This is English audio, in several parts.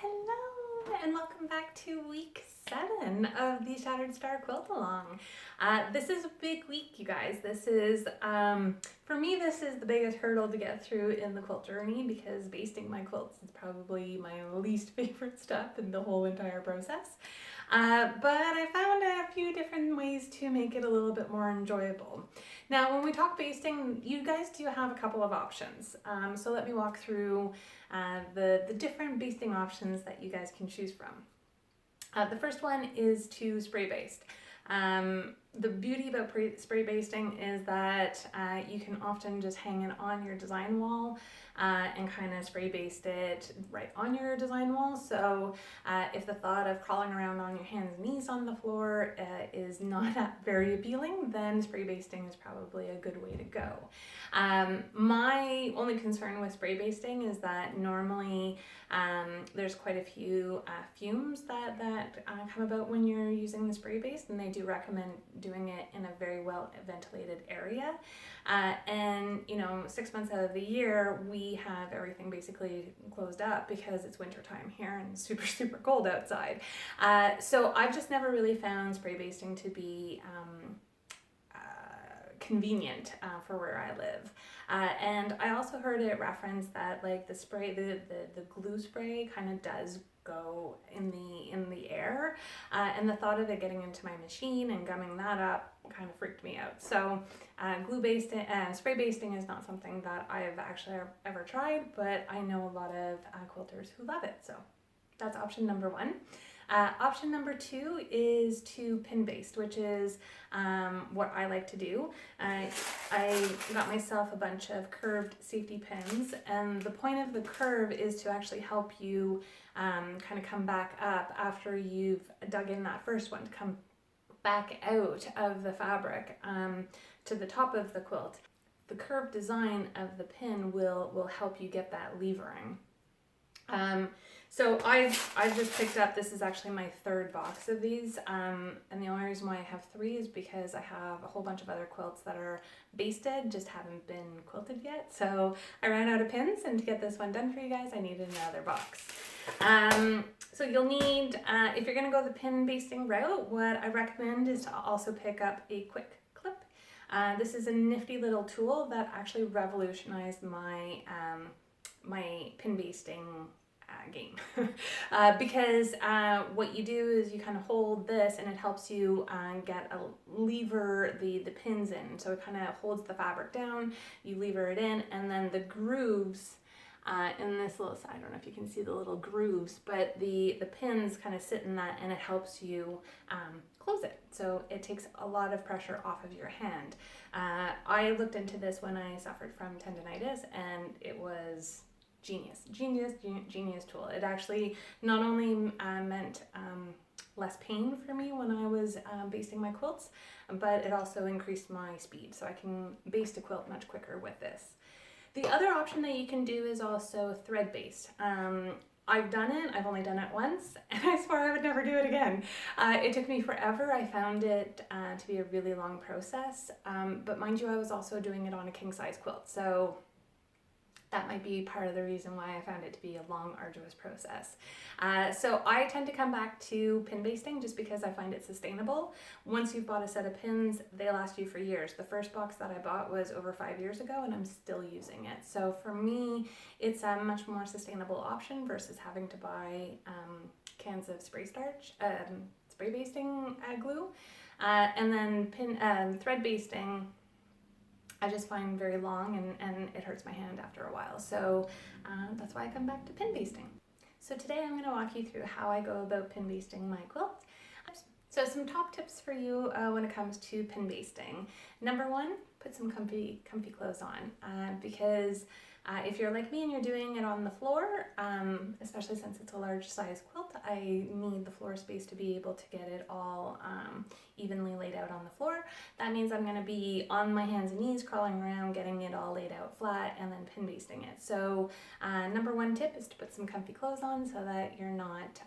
Hello and welcome back to week 7 of the Shattered Star Quilt Along. This is a big week, you guys. This is, for me, this is the biggest hurdle to get through in the quilt journey because basting my quilts is probably my least favorite step in the whole entire process. But I found a few different ways to make it a little bit more enjoyable. Now, when we talk basting, you guys do have a couple of options. So let me walk through the different basting options that you guys can choose from. The first one is to spray baste. The beauty about spray basting is that you can often just hang it on your design wall and kind of spray baste it right on your design wall. So if the thought of crawling around on your hands and knees on the floor is not very appealing, then spray basting is probably a good way to go. My only concern with spray basting is that normally there's quite a few fumes that come about when you're using the spray baste, and they do recommend doing it in a very well ventilated area. And 6 months out of the year we have everything basically closed up because it's winter time here and super cold outside. So I've just never really found spray basting to be convenient for where I live. And I also heard it referenced that like the spray, the glue spray kind of does go in the air, and the thought of it getting into my machine and gumming that up kind of freaked me out. So spray basting is not something that I've actually ever tried, but I know a lot of quilters who love it. So that's option number 1. Option number 2 is to pin baste, which is what I like to do. I got myself a bunch of curved safety pins, and the point of the curve is to actually help you kind of come back up after you've dug in that first one, to come back out of the fabric to the top of the quilt. The curved design of the pin will help you get that levering. So I've just picked up, this is actually my 3rd box of these, and the only reason why I have 3 is because I have a whole bunch of other quilts that are basted, just haven't been quilted yet. So I ran out of pins, and to get this one done for you guys, I needed another box. So you'll need, if you're going to go the pin basting route, what I recommend is to also pick up a quick clip. This is a nifty little tool that actually revolutionized my pin basting game. Because what you do is you kind of hold this and it helps you lever the pins in. So it kind of holds the fabric down, you lever it in, and then the grooves in this little, I don't know if you can see the little grooves, but the pins kind of sit in that, and it helps you close it. So it takes a lot of pressure off of your hand. I looked into this when I suffered from tendonitis, and it was genius tool. It actually not only meant less pain for me when I was basting my quilts, but it also increased my speed, so I can baste a quilt much quicker with this. The other option that you can do is also thread baste. I've done it, I've only done it once, and I swore I would never do it again. It took me forever. I found it to be a really long process, but mind you, I was also doing it on a king size quilt, so that might be part of the reason why I found it to be a long, arduous process. So I tend to come back to pin basting just because I find it sustainable. Once you've bought a set of pins, they last you for years. The first box that I bought was over 5 years ago, and I'm still using it. So for me, it's a much more sustainable option versus having to buy cans of spray basting glue. And then thread basting, I just find very long and it hurts my hand after a while. So that's why I come back to pin basting. So today I'm going to walk you through how I go about pin basting my quilt. So some top tips for you when it comes to pin basting. Number 1, put some comfy clothes on, because if you're like me and you're doing it on the floor, especially since it's a large size quilt, I need the floor space to be able to get it all evenly laid out on the floor. That means I'm going to be on my hands and knees crawling around, getting it all laid out flat, and then pin basting it. So number 1 tip is to put some comfy clothes on so that you're not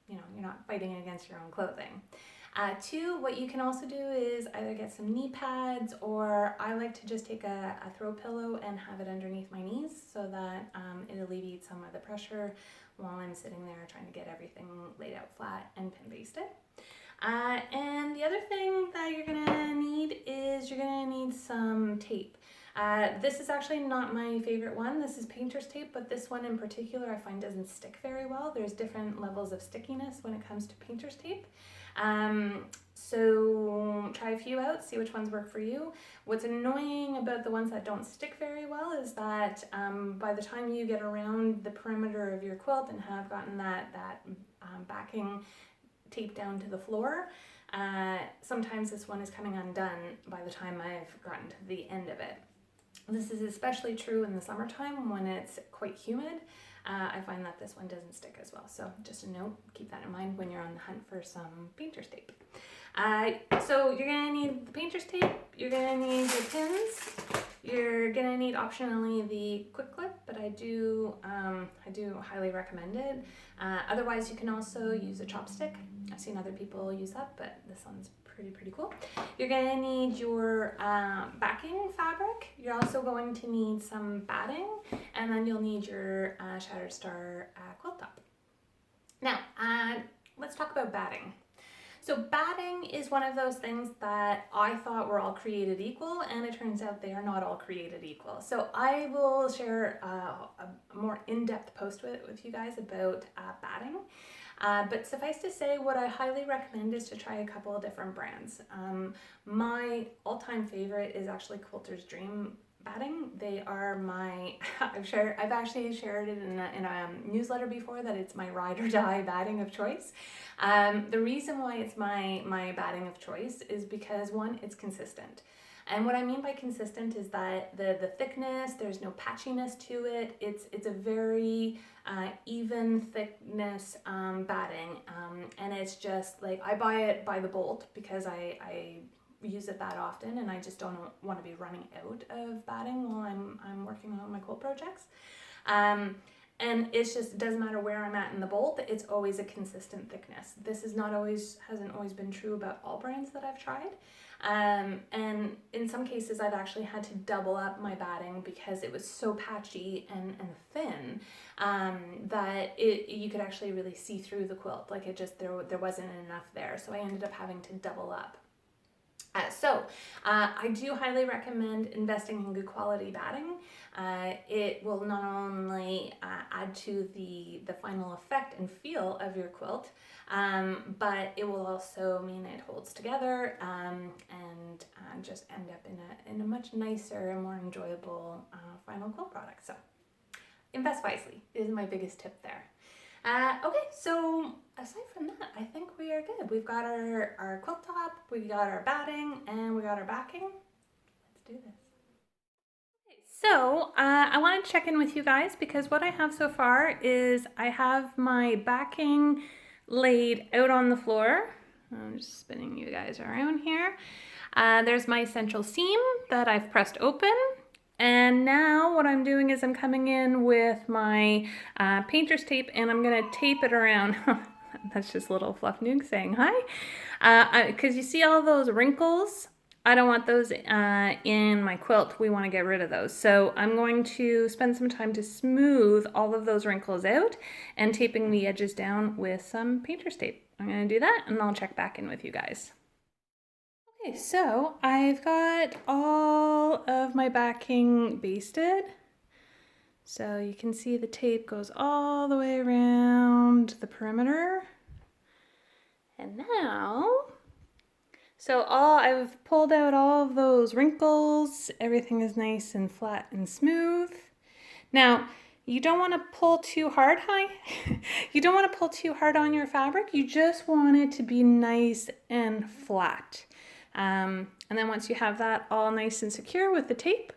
you're not fighting against your own clothing. Two, what you can also do is either get some knee pads, or I like to just take a throw pillow and have it underneath my knees so that it alleviates some of the pressure while I'm sitting there trying to get everything laid out flat and pin basted. And the other thing that you're gonna need is you're gonna need some tape. This is actually not my favorite one. This is painter's tape, but this one in particular I find doesn't stick very well. There's different levels of stickiness when it comes to painter's tape. So try a few out, see which ones work for you. What's annoying about the ones that don't stick very well is that by the time you get around the perimeter of your quilt and have gotten that backing tape down to the floor, sometimes this one is coming undone by the time I've gotten to the end of it. This is especially true in the summertime when it's quite humid. I find that this one doesn't stick as well. So just a note, keep that in mind when you're on the hunt for some painter's tape. So you're gonna need the painter's tape, you're gonna need your pins, you're gonna need optionally the quick clip, but I do highly recommend it. Otherwise you can also use a chopstick. I've seen other people use that, but this one's pretty cool. You're gonna need your backing fabric. You're also going to need some batting, and then you'll need your Shattered Star quilt top. Now, let's talk about batting. So batting is one of those things that I thought were all created equal, and it turns out they are not all created equal. So I will share a more in-depth post with you guys about batting. But suffice to say, what I highly recommend is to try a couple of different brands. My all-time favorite is actually Quilter's Dream batting. They are my, I've actually shared it in a newsletter before that it's my ride or die batting of choice. The reason why it's my batting of choice is because, one, it's consistent. And what I mean by consistent is that the thickness, there's no patchiness to it. It's a very even thickness batting, and it's just like, I buy it by the bolt because I use it that often, and I just don't want to be running out of batting while I'm working on my quilt projects. And it's just, it doesn't matter where I'm at in the bolt, it's always a consistent thickness. This hasn't always been true about all brands that I've tried. And in some cases I've actually had to double up my batting because it was so patchy and thin that you could actually really see through the quilt. Like it just, there wasn't enough there. So I ended up having to double up. I do highly recommend investing in good quality batting. It will not only add to the final effect and feel of your quilt, but it will also mean it holds together and just end up in a much nicer and more enjoyable final quilt product. So invest wisely is my biggest tip there. Okay, so aside from that, I think we are good. We've got our quilt top, we got our batting, and we got our backing. Let's do this. Okay, so I want to check in with you guys because what I have so far is I have my backing laid out on the floor. I'm just spinning you guys around here. There's my central seam that I've pressed open. And now what I'm doing is I'm coming in with my painter's tape, and I'm gonna tape it around. That's just little Fluff Noog saying hi. Because you see all those wrinkles? I don't want those in my quilt. We want to get rid of those. So I'm going to spend some time to smooth all of those wrinkles out and taping the edges down with some painter's tape. I'm gonna do that and I'll check back in with you guys. Okay, so I've got all of my backing basted. So you can see the tape goes all the way around the perimeter. And now, I've pulled out all of those wrinkles. Everything is nice and flat and smooth. Now, you don't want to pull too hard, You don't want to pull too hard on your fabric. You just want it to be nice and flat. And then once you have that all nice and secure with the tape,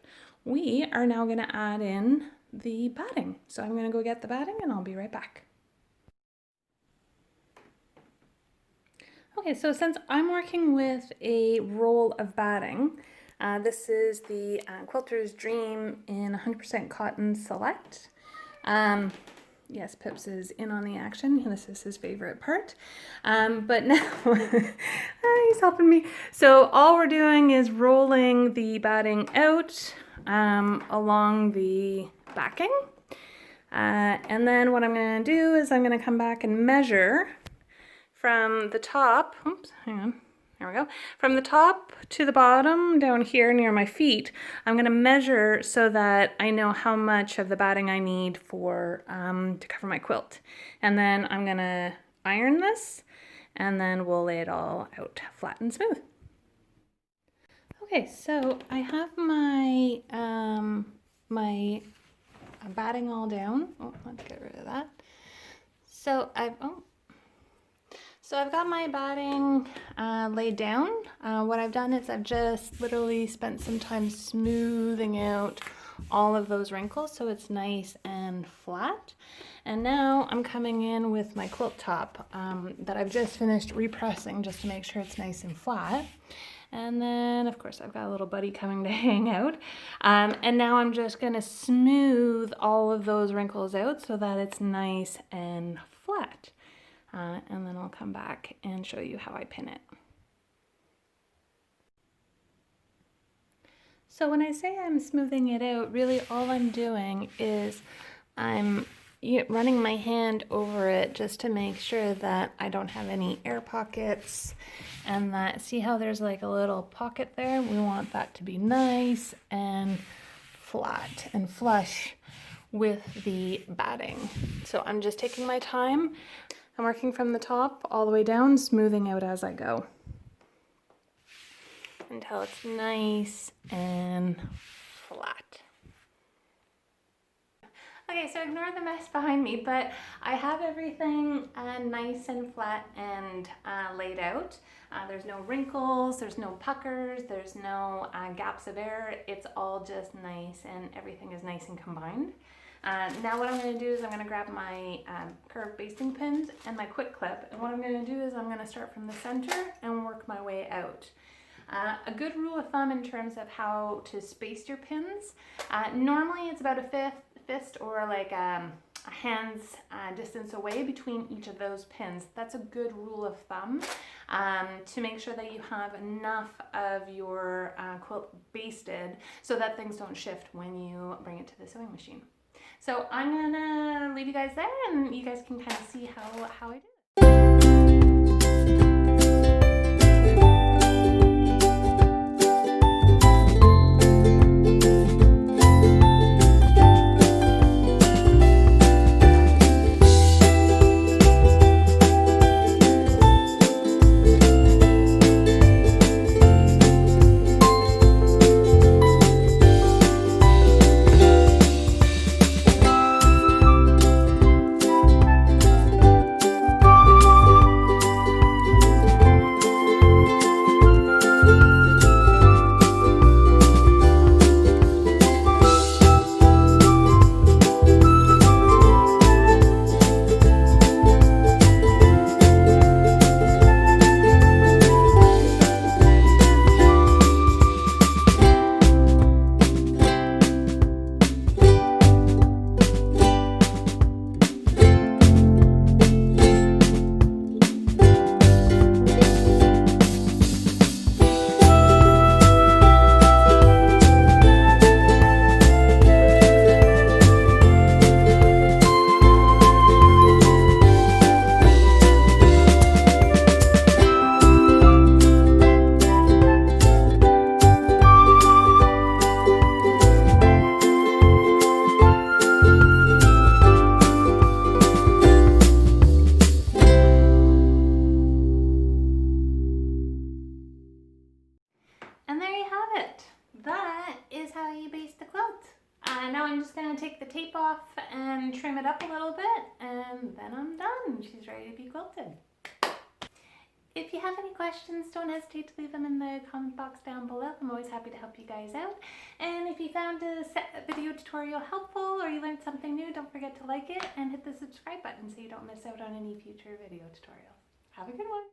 we are now going to add in the batting. So I'm going to go get the batting and I'll be right back. Okay, so since I'm working with a roll of batting, this is the Quilter's Dream in 100% Cotton Select. Yes, Pips is in on the action. This is his favorite part. But now he's helping me. So all we're doing is rolling the batting out along the backing. And then what I'm going to do is I'm going to come back and measure from the top. Oops, hang on. There we go. From the top to the bottom down here near my feet, I'm going to measure so that I know how much of the batting I need for to cover my quilt. And then I'm going to iron this, and then we'll lay it all out flat and smooth. Okay, so I have my my batting all down. Oh, let's get rid of that. So I've got my batting laid down. What I've done is I've just literally spent some time smoothing out all of those wrinkles so it's nice and flat. And now I'm coming in with my quilt top that I've just finished repressing just to make sure it's nice and flat. And then, of course, I've got a little buddy coming to hang out. And now I'm just going to smooth all of those wrinkles out so that it's nice and flat. And then I'll come back and show you how I pin it. So when I say I'm smoothing it out, really all I'm doing is I'm running my hand over it just to make sure that I don't have any air pockets, and that, see how there's like a little pocket there? We want that to be nice and flat and flush with the batting. So I'm just taking my time. I'm working from the top all the way down, smoothing out as I go until it's nice and flat. Okay, so ignore the mess behind me, but I have everything nice and flat and laid out. There's no wrinkles, there's no puckers, there's no gaps of air. It's all just nice and everything is nice and combined. Now what I'm going to do is I'm going to grab my curved basting pins and my quick clip, and what I'm going to do is I'm going to start from the center and work my way out. A good rule of thumb in terms of how to space your pins, normally it's about a fist or like a hand's distance away between each of those pins. That's a good rule of thumb to make sure that you have enough of your quilt basted so that things don't shift when you bring it to the sewing machine. So I'm gonna leave you guys there and you guys can kind of see how I do it. And there you have it. That is how you baste the quilt. Now I'm just going to take the tape off and trim it up a little bit, and then I'm done. She's ready to be quilted. If you have any questions, don't hesitate to leave them in the comment box down below. I'm always happy to help you guys out. And if you found this video tutorial helpful or you learned something new, don't forget to like it and hit the subscribe button so you don't miss out on any future video tutorials. Have a good one.